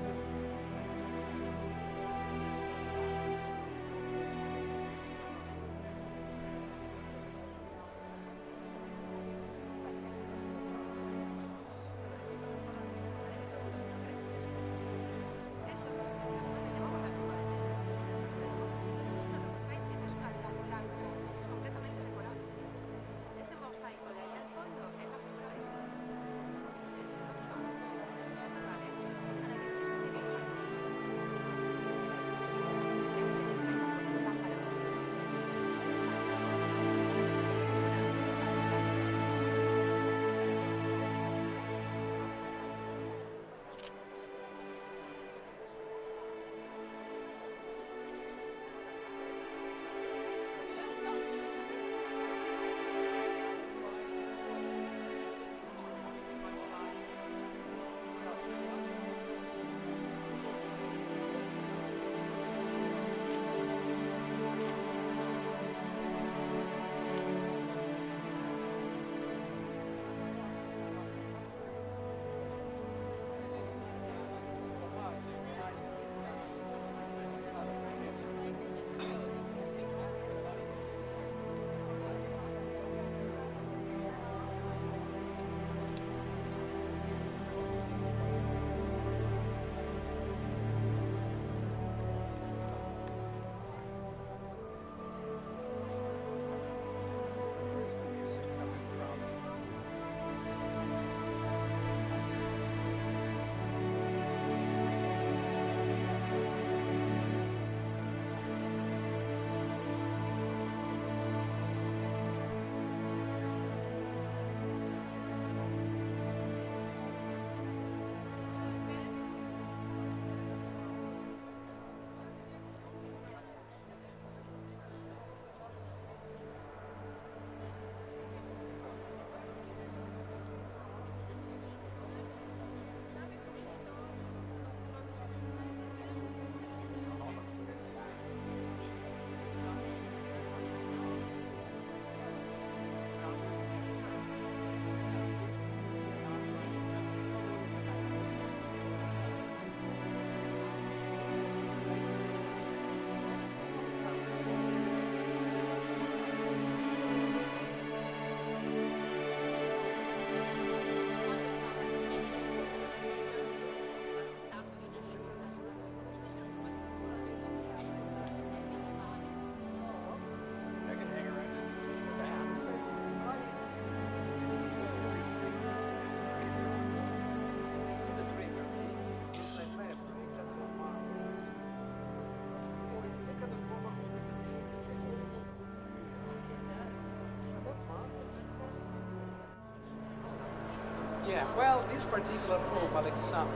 Yeah, well, this particular Pope, Alexander,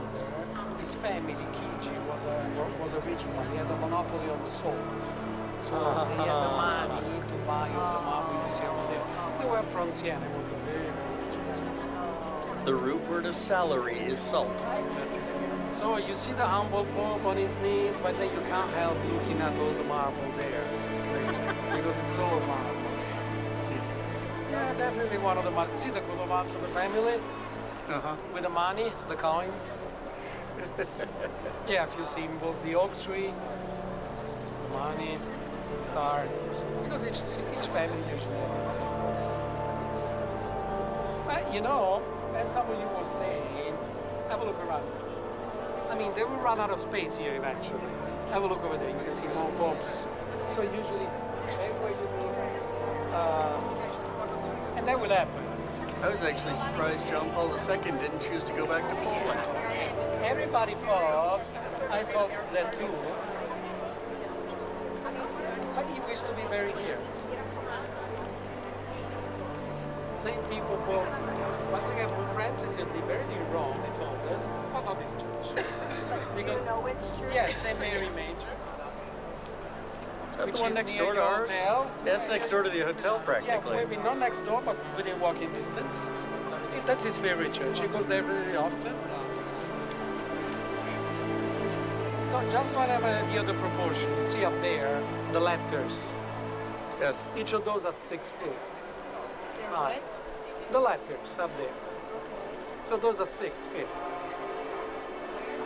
his family, Kiji, was a rich one. He had a monopoly on salt. So they had the money to buy all the marble museum there. They were from Siena. It was a very, very rich family. The root word of salary is salt. So you see the humble Pope on his knees, but then you can't help looking at all the marble there. Because it's all marble. Yeah, definitely one of the marbles. See the cool marks of the family? With the money, the coins. Yeah, a few symbols, the oak tree, the money, the star. Because each family usually has a symbol. But you know, as some of you were saying, have a look around. I mean, they will run out of space here eventually. Have a look over there, you can see more popes. So usually, check where you mean. And that will happen. I was actually surprised John Paul II didn't choose to go back to Poland. Everybody thought, I thought that too, but he wished to be buried here. Same people called, once again, Pope Francis will be buried in Rome, they told us, but not this church. Because, You know which church? yes, St. Mary Major. Is that Which the one is next near door to your ours? hotel. Yeah, it's next door to the hotel Yeah, practically. maybe not next door, but within walking distance. That's his favorite church. He goes there very often. So just to have an idea of the proportion, you see up there the letters. Yes. Each of those are 6 feet. High. The letters up there. So those are 6 feet.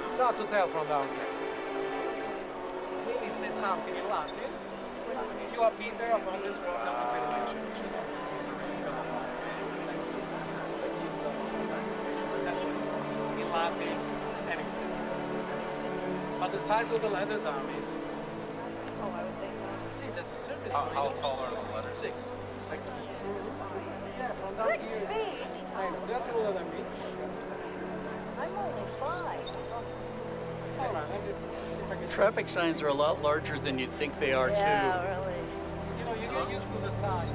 It's hard to tell from down here. Maybe it says something in Latin. You are Peter upon this rock I will build my church. That's what it says. In Latin, anything. But the size of the letters are amazing. Oh, I would think so. See, there's a surface. How tall are the letters? 6. 6 feet. Yeah, from down 6 here. feet? They're taller than me. I'm only 5. All right, let me see if I can. Traffic signs are a lot larger than you'd think they are too. really. You know, you get used to the size.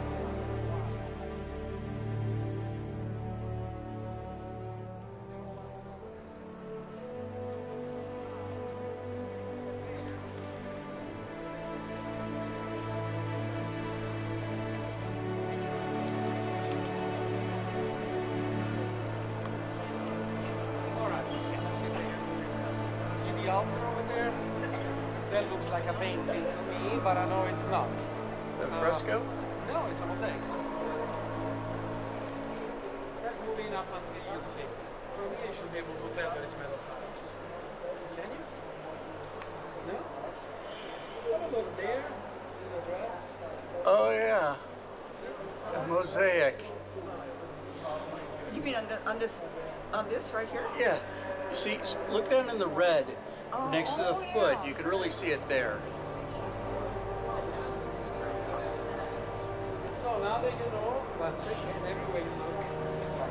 All right, okay, let's see there. See the altar over there? That looks like a painting to me, but I know it's not. Is that a fresco? No, it's a mosaic. Let's move in up until you see. From here you should be able to tell there is metal tiles. Can you? No? What about there? See the dress? Oh yeah. A mosaic. You mean on this right here? Yeah. You see, look down in the red next to the Oh, foot. yeah. You can really see it there. So now that you know, but second, everywhere you look, it's like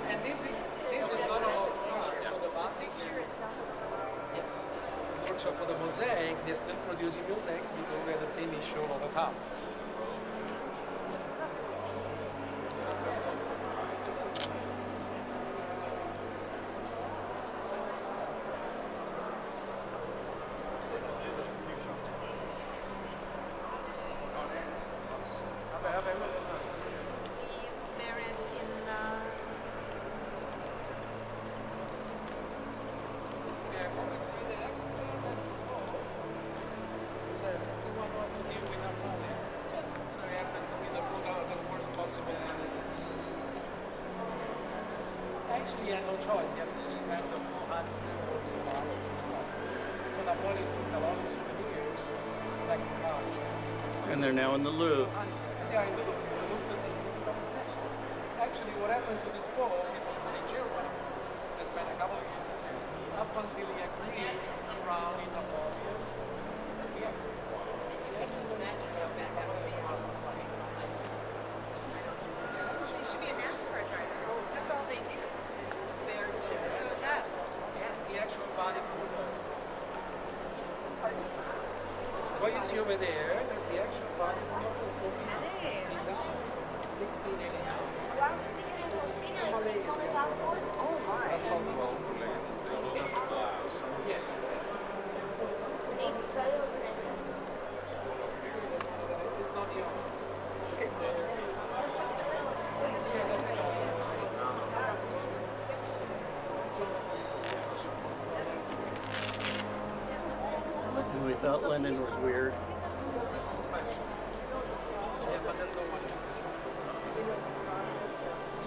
and this is not a lost art. So the Vatican, yes, workshop for the mosaic, they're still producing mosaics because we have the same issue all the time. Marriage in Yeah, when we see the extra, that's the goal. It's the one to deal with Napoleon. So we happen to be the worst possible candidate. Actually, he had no choice. He had to spend the full 100 works of art. So Napoleon took a lot of souvenirs, like cars. And they're now in the Louvre. They are in the Louvre. The Louvre is a section. Actually, what happened to this Pope, it was put in jail, so he spent a couple of years in jail. Up until he agreed to crown in Napoleon. Yeah. They should be a NASCAR driver. That's all they do. They're to go left. Yes, the actual body from the Pope. What you see over there, that's the actual body from the Pope. Nice. 1689. Oh my. Yes. It's not the only. And we thought Lenin was weird. Yeah, but there's no one.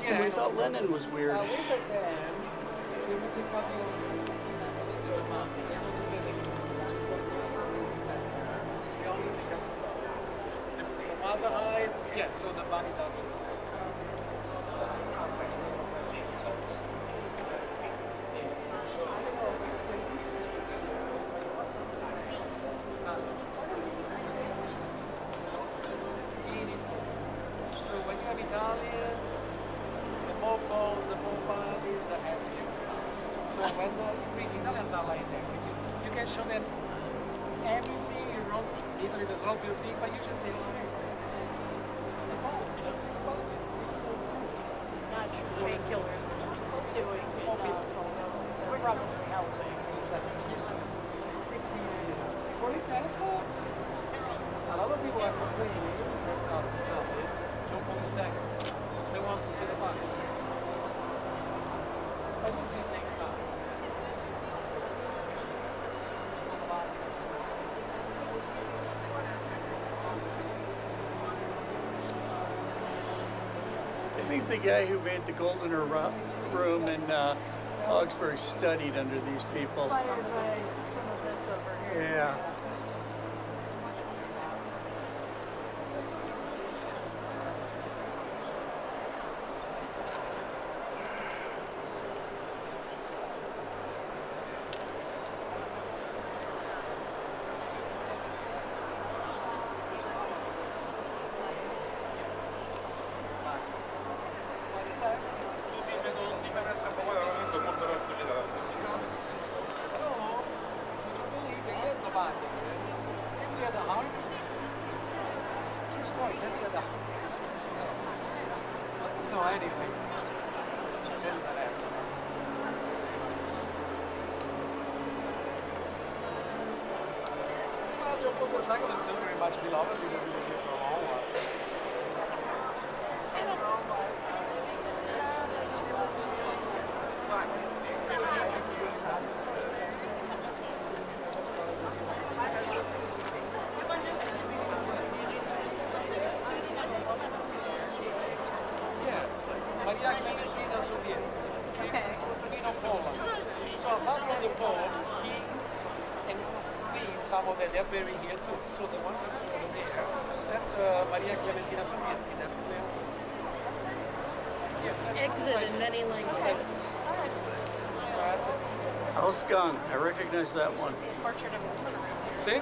And we thought Lenin was weird. Look at them. We will pick up formaldehyde. Yeah, so the body doesn't. So when you have Italians, the popos, the popades, the happy. So when the Greek Italians are like that, you can show them everything you wrote. Italy does not do a thing, but you just say, oh, the Pope, that's the Pope. Not sure painkillers doing probably helping. 16 For example, a lot of people are complaining that's how it is. Jump on the second. They want to see the button. I don't think it takes time. I think the guy who made the Golden Room in Augsburg studied under these people. Inspired by some of this over here. Yeah. So, would you believe that here's the Vatican? Then we have the heart. True story, then we have the heart. No, anything. Then that happened. Well, John Paul II is still very much beloved because he was here for a long while. Yes, Maria Clementina Sobieski. Okay. Queen of Poland. So apart from the popes, kings, and queens, some of them, they're buried here too. So the one that's over there, that's Maria Clementina Sobieski, definitely. Yeah. Exit in many languages. That's it. House Gun. I recognize that one. Portrait of a woman. See?